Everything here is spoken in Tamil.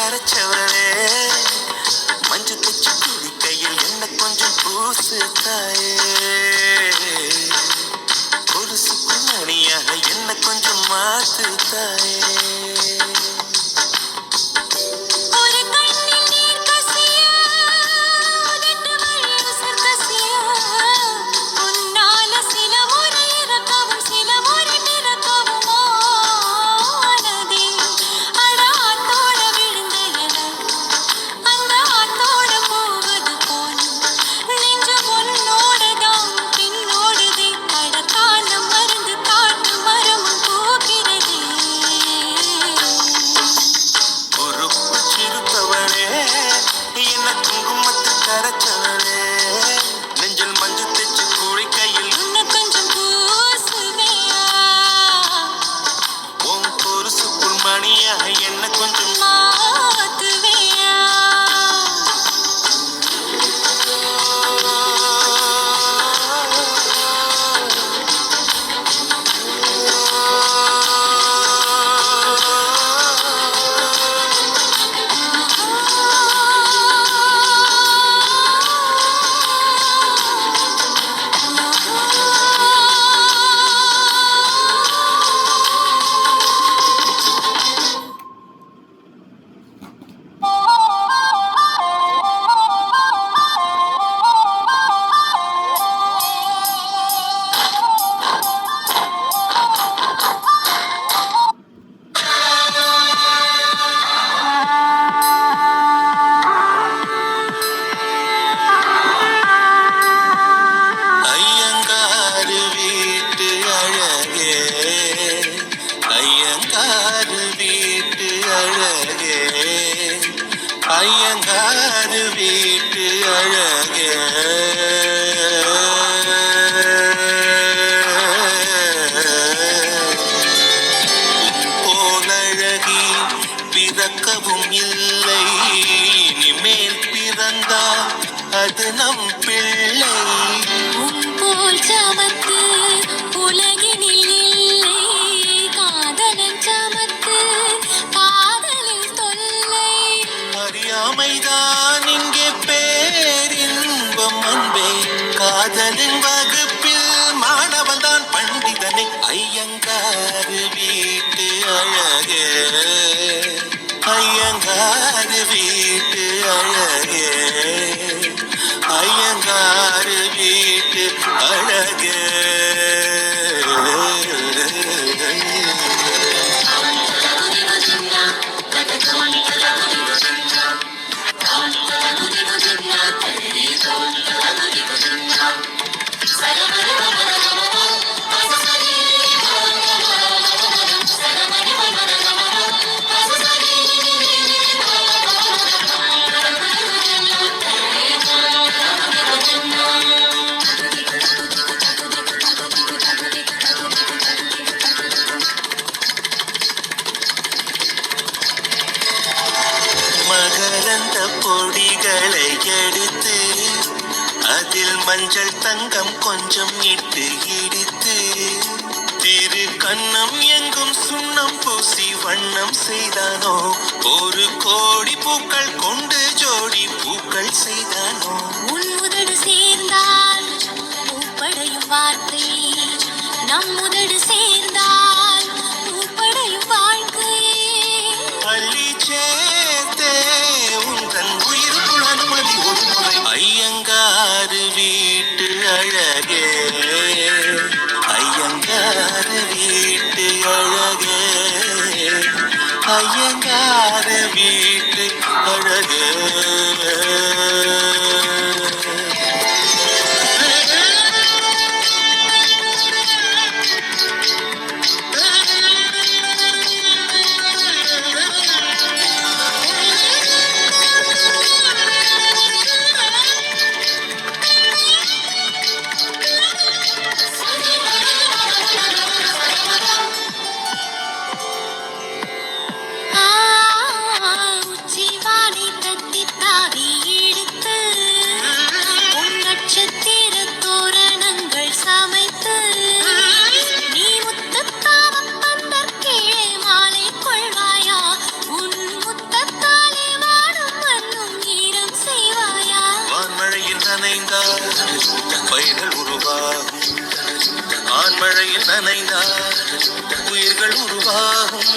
கரைச்சவளே மஞ்சு தச்சு குளிக்கையில் என்ன கொஞ்சம் பூசு தாயே கொலுசுக்குள் மணியாக என்ன கொஞ்சம் மாத்து தாயே என்ன கொஞ்சம் மாத்துவியா ஐயங்காரு வீட்டு அழகே போலழகி பிறக்கவும் இல்லை இனிமேல் பிறந்தால் அது நம் பிள்ளை போல் சமத்து உலகினில் இல்லை காதலன் சமத்து காதலில் தொல்லை அறியாமைதான் இங்கே பேரின்பம் அன்பே காதலின் வகுப்பில் மாணவன் தான் பண்டிதனை ஐயங்காரு வீட்டு அழகே ஐயங்காரு வீட்டு அழகே ஐயங்காரு வீட்டு அழகே மகரந்த பொடிகளை எடுத்து அதில் மஞ்சள் தங்கம் கொஞ்சம் இட்டு இடித்து திரு கண்ணம் எங்கும் சுண்ணம் பூசி வண்ணம் செய்தானோ ஒரு கோடி பூக்கள் கொண்டு ஜோடி பூக்கள் செய்தானோ உன் முதடு சேர்ந்தால் பூப்படையும் வார்த்தை நம் முதடு சேர்ந்தால் பூப்படையும் வாழ்க்கை பள்ளி சேர்த்தே உந்தன் உயிருக்குள் அனுமதி ஒரு முறை ஐயங்காரு வீட்டு அழகே ஐயங்காரு வீட்டு அழகே ஐயங்காரு வீட்டு அழகே மழையில் நனைந்தால் உயிர்கள் உருவாகும்.